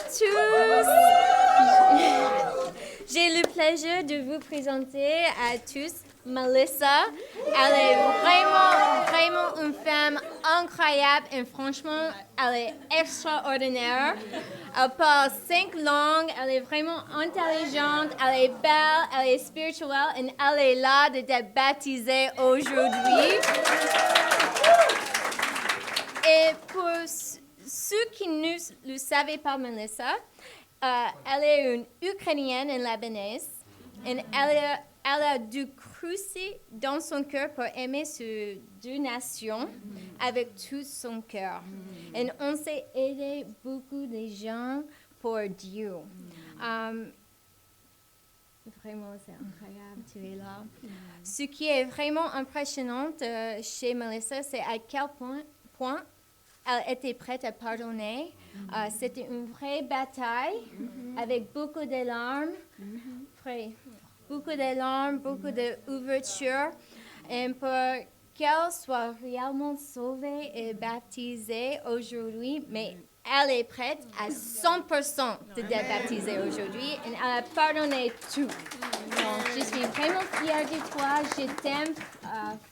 tous. J'ai le plaisir de vous présenter à tous Melissa. Elle est vraiment une femme incroyable et franchement, elle est extraordinaire. Elle parle 5 langues, elle est vraiment intelligente, elle est belle, elle est spirituelle et elle est là de te baptiser aujourd'hui. Et pour ceux qui ne le savaient pas, Melissa, elle est une Ukrainienne et Libanaise. Et elle a dû creuser dans son cœur pour aimer ces deux nations avec tout son cœur. Et on s'est aidé beaucoup de gens pour Dieu. Vraiment, c'est incroyable, tu es là. Ce qui est vraiment impressionnant chez Melissa, c'est à quel point elle était prête à pardonner. C'était une vraie bataille avec beaucoup de larmes, beaucoup d'ouverture. Et pour qu'elle soit réellement sauvée et baptisée aujourd'hui, mais elle est prête à 100% de être baptisée aujourd'hui et elle a pardonné tout. Donc, je suis vraiment fière de toi, je t'aime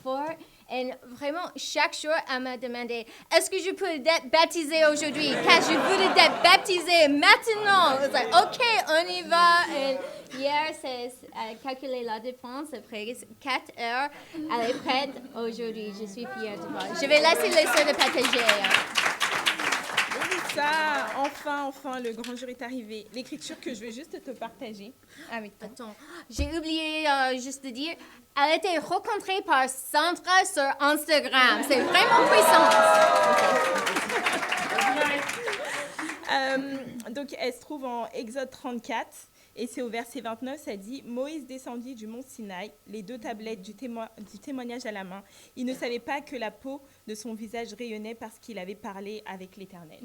fort. Et vraiment, chaque jour, elle m'a demandé, est-ce que je peux être baptisée aujourd'hui? Car je voulais être baptisée maintenant. Je was like, OK, on y va. Et hier, elle a calculé la dépense après 4 heures. Elle est prête aujourd'hui. Je suis fière de toi. Je vais laisser les soeurs de partager. Ça, enfin, le grand jour est arrivé. L'écriture que je veux juste te partager avec toi. Attends, j'ai oublié juste de dire, elle a été rencontrée par Sandra sur Instagram. C'est vraiment puissant. Donc, elle se trouve en Exode 34. Et c'est au verset 29, ça dit « Moïse descendit du mont Sinaï, les 2 tablettes du témoignage à la main. Il ne savait pas que la peau de son visage rayonnait parce qu'il avait parlé avec l'Éternel.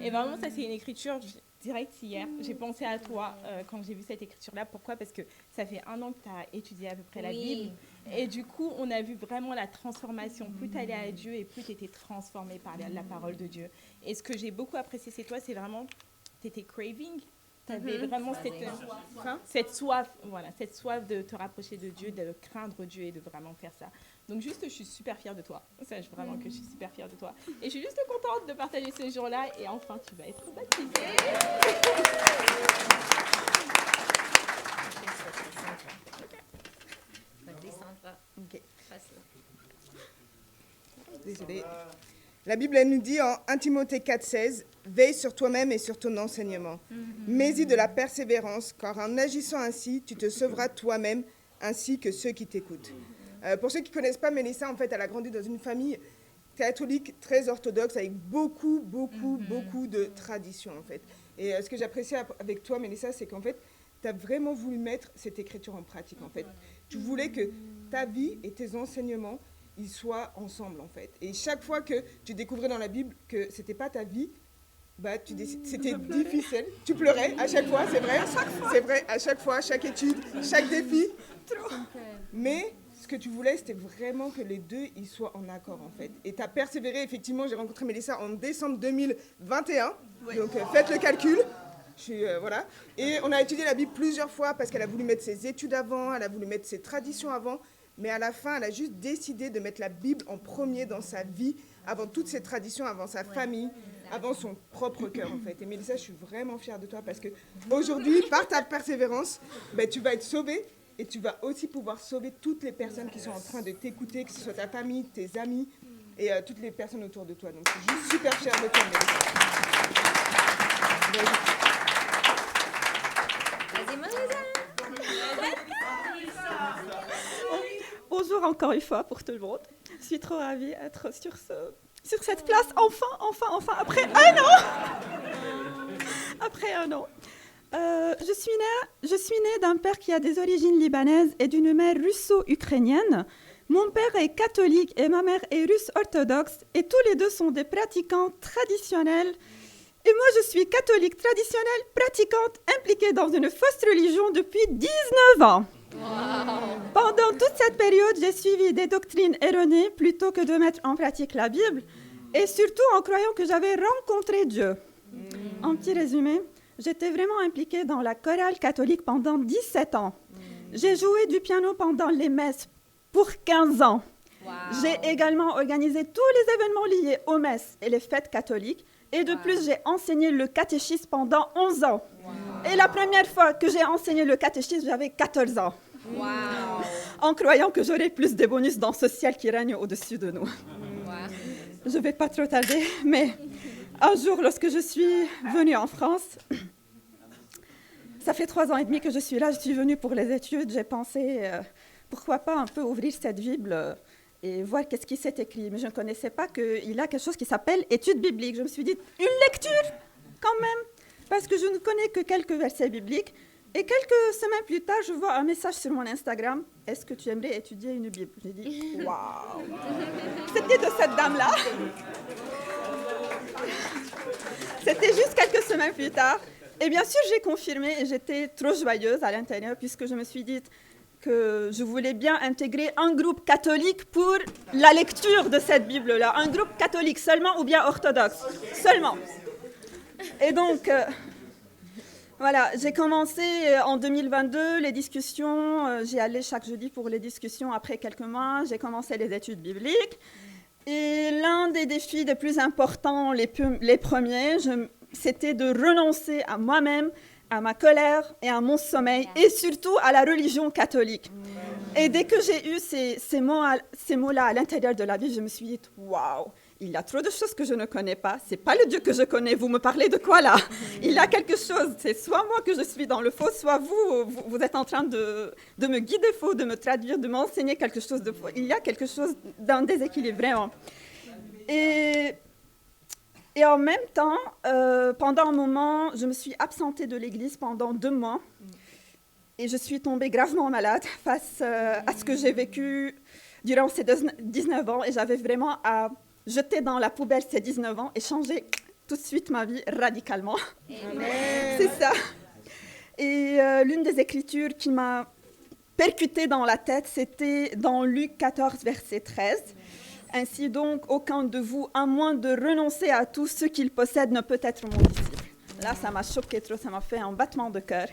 Et vraiment, ça, c'est une écriture directe hier. J'ai pensé à toi quand j'ai vu cette écriture-là. Pourquoi? Parce que ça fait 1 an que tu as étudié à peu près la Bible. Et du coup, on a vu vraiment la transformation. Plus tu allais à Dieu et plus tu étais transformée par la parole de Dieu. Et ce que j'ai beaucoup apprécié chez toi, c'est vraiment, tu étais craving. Tu avais vraiment cette soif de te rapprocher de Dieu, de craindre Dieu et de vraiment faire ça. Donc juste, je suis super fière de toi. Sache vraiment que je suis super fière de toi. Et je suis juste contente de partager ce jour-là. Et enfin, tu vas être baptisée. Okay. Désolée. La Bible, elle nous dit en 1 Timothée 4,16, « Veille sur toi-même et sur ton enseignement. Mets-y de la persévérance, car en agissant ainsi, tu te sauveras toi-même ainsi que ceux qui t'écoutent. » Pour ceux qui ne connaissent pas Mélissa, en fait, elle a grandi dans une famille catholique très orthodoxe avec beaucoup de traditions, en fait. Et ce que j'apprécie avec toi, Mélissa, c'est qu'en fait, tu as vraiment voulu mettre cette écriture en pratique, en fait. Tu voulais que ta vie et tes enseignements ils soient ensemble, en fait. Et chaque fois que tu découvrais dans la Bible que c'était pas ta vie, bah, c'était difficile. Tu pleurais à chaque fois, c'est vrai. C'est vrai, à chaque fois, chaque étude, chaque défi. Mais ce que tu voulais, c'était vraiment que les deux, ils soient en accord, en fait. Et tu as persévéré. Effectivement, j'ai rencontré Mélissa en décembre 2021. Donc, faites le calcul. Voilà. Et on a étudié la Bible plusieurs fois parce qu'elle a voulu mettre ses études avant, elle a voulu mettre ses traditions avant. Mais à la fin, elle a juste décidé de mettre la Bible en premier dans sa vie, avant toutes ses traditions, avant sa famille, avant son propre cœur, en fait. Et Mélissa, je suis vraiment fière de toi parce qu'aujourd'hui, par ta persévérance, ben, tu vas être sauvée et tu vas aussi pouvoir sauver toutes les personnes qui sont en train de t'écouter, que ce soit ta famille, tes amis et toutes les personnes autour de toi. Donc, je suis juste super fière de toi, Mélissa. Vas-y, Melissa. Bonjour encore une fois pour tout le monde. Je suis trop ravie d'être sur cette place, enfin, après 1 an. Après 1 an. Je suis née d'un père qui a des origines libanaises et d'une mère russo-ukrainienne. Mon père est catholique et ma mère est russe orthodoxe et tous les deux sont des pratiquants traditionnels. Et moi, je suis catholique traditionnelle, pratiquante, impliquée dans une fausse religion depuis 19 ans. Wow. Pendant toute cette période, j'ai suivi des doctrines erronées plutôt que de mettre en pratique la Bible et surtout en croyant que j'avais rencontré Dieu. En petit résumé, J'étais vraiment impliquée dans la chorale catholique pendant 17 ans. J'ai joué du piano pendant les messes pour 15 ans. Wow. J'ai également organisé tous les événements liés aux messes et les fêtes catholiques. Et de plus, j'ai enseigné le catéchisme pendant 11 ans. Wow. Et la première fois que j'ai enseigné le catéchisme, j'avais 14 ans. Wow. En croyant que j'aurais plus de bonus dans ce ciel qui règne au-dessus de nous. Wow. Je ne vais pas trop tarder, mais un jour, lorsque je suis venue en France, ça fait 3 ans et demi que je suis là, je suis venue pour les études, j'ai pensé, pourquoi pas un peu ouvrir cette Bible et voir qu'est-ce qui s'est écrit. Mais je ne connaissais pas qu'il y a quelque chose qui s'appelle étude biblique. Je me suis dit, une lecture quand même, parce que je ne connais que quelques versets bibliques. Et quelques semaines plus tard, je vois un message sur mon Instagram. Est-ce que tu aimerais étudier une Bible? J'ai dit, waouh! C'était de cette dame-là. C'était juste quelques semaines plus tard. Et bien sûr, j'ai confirmé et j'étais trop joyeuse à l'intérieur puisque je me suis dit que je voulais bien intégrer un groupe catholique pour la lecture de cette Bible-là. Un groupe catholique seulement ou bien orthodoxe? Seulement. Et donc... voilà, j'ai commencé en 2022 les discussions, j'y allais chaque jeudi pour les discussions. Après quelques mois, j'ai commencé les études bibliques. Et l'un des défis les plus importants, les premiers, c'était de renoncer à moi-même, à ma colère et à mon sommeil, et surtout à la religion catholique. Et dès que j'ai eu ces mots-là à l'intérieur de la vie, je me suis dit, waouh! Il y a trop de choses que je ne connais pas. Ce n'est pas le Dieu que je connais. Vous me parlez de quoi, là? Il y a quelque chose. C'est soit moi que je suis dans le faux, soit vous êtes en train de me guider faux, de me traduire, de m'enseigner quelque chose de faux. Il y a quelque chose d'un déséquilibre, vraiment. Et en même temps, pendant un moment, je me suis absentée de l'église pendant 2 mois. Et je suis tombée gravement malade face à ce que j'ai vécu durant ces 19 ans. Et j'avais vraiment à jeter dans la poubelle ces 19 ans et changer tout de suite ma vie radicalement. C'est ça. Et l'une des écritures qui m'a percutée dans la tête, c'était dans Luc 14, verset 13. Ainsi donc, aucun de vous, à moins de renoncer à tout ce qu'il possède, ne peut être mon disciple. Là, ça m'a choqué trop, ça m'a fait un battement de cœur.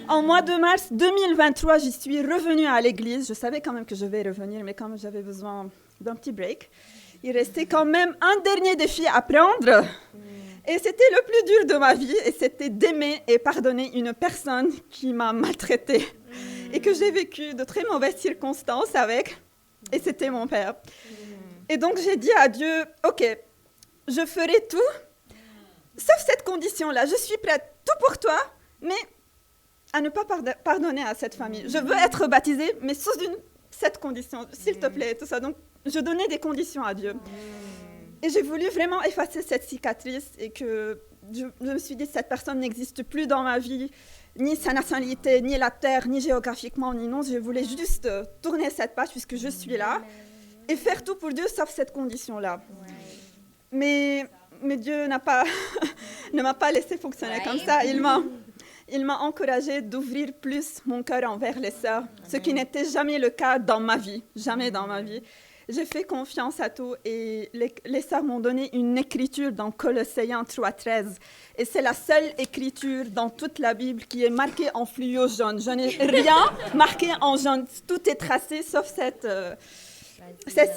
En mois de mars 2023, j'y suis revenue à l'église. Je savais quand même que je vais revenir, mais comme j'avais besoin d'un petit break, il restait quand même un dernier défi à prendre. Et c'était le plus dur de ma vie, et c'était d'aimer et pardonner une personne qui m'a maltraitée et que j'ai vécu de très mauvaises circonstances avec, et c'était mon père. Et donc j'ai dit à Dieu, ok, je ferai tout, sauf cette condition-là. Je suis prête, tout pour toi, mais à ne pas pardonner à cette famille. Je veux être baptisée, mais sous cette condition, s'il te plaît, tout ça. Donc, je donnais des conditions à Dieu. Et j'ai voulu vraiment effacer cette cicatrice et que je me suis dit, cette personne n'existe plus dans ma vie, ni sa nationalité, ni la terre, ni géographiquement, ni non. Je voulais juste tourner cette page puisque je suis là et faire tout pour Dieu, sauf cette condition-là. Mais Dieu ne m'a pas laissé fonctionner comme ça. Il m'a encouragée d'ouvrir plus mon cœur envers les sœurs, ce qui n'était jamais le cas dans ma vie, jamais dans ma vie. J'ai fait confiance à tout et les sœurs m'ont donné une écriture dans Colossiens 3:13. Et c'est la seule écriture dans toute la Bible qui est marquée en fluo jaune. Je n'ai rien marqué en jaune. Tout est tracé sauf cette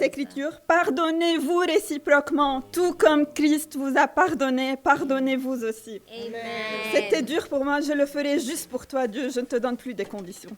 écriture. Pardonnez-vous réciproquement, tout comme Christ vous a pardonné, pardonnez-vous aussi. Amen. C'était dur pour moi, je le ferai juste pour toi, Dieu, je ne te donne plus des conditions.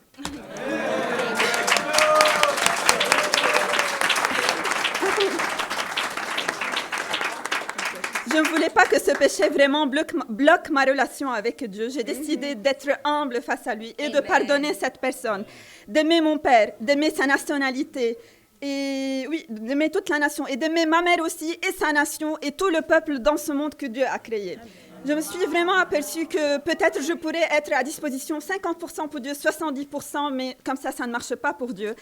Je ne voulais pas que ce péché vraiment bloque ma relation avec Dieu. J'ai décidé d'être humble face à lui et de pardonner cette personne, d'aimer mon père, d'aimer sa nationalité, et oui, d'aimer toute la nation, et d'aimer ma mère aussi, et sa nation, et tout le peuple dans ce monde que Dieu a créé. Je me suis vraiment aperçue que peut-être je pourrais être à disposition 50% pour Dieu, 70%, mais comme ça ne marche pas pour Dieu.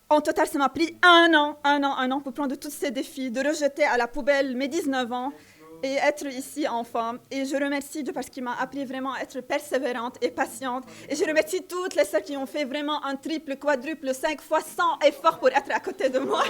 En total, ça m'a pris un an pour prendre tous ces défis, de rejeter à la poubelle mes 19 ans et être ici enfant. Et je remercie Dieu parce qu'il m'a appris vraiment à être persévérante et patiente. Et je remercie toutes les sœurs qui ont fait vraiment un triple, quadruple, 5 fois 100 efforts pour être à côté de moi.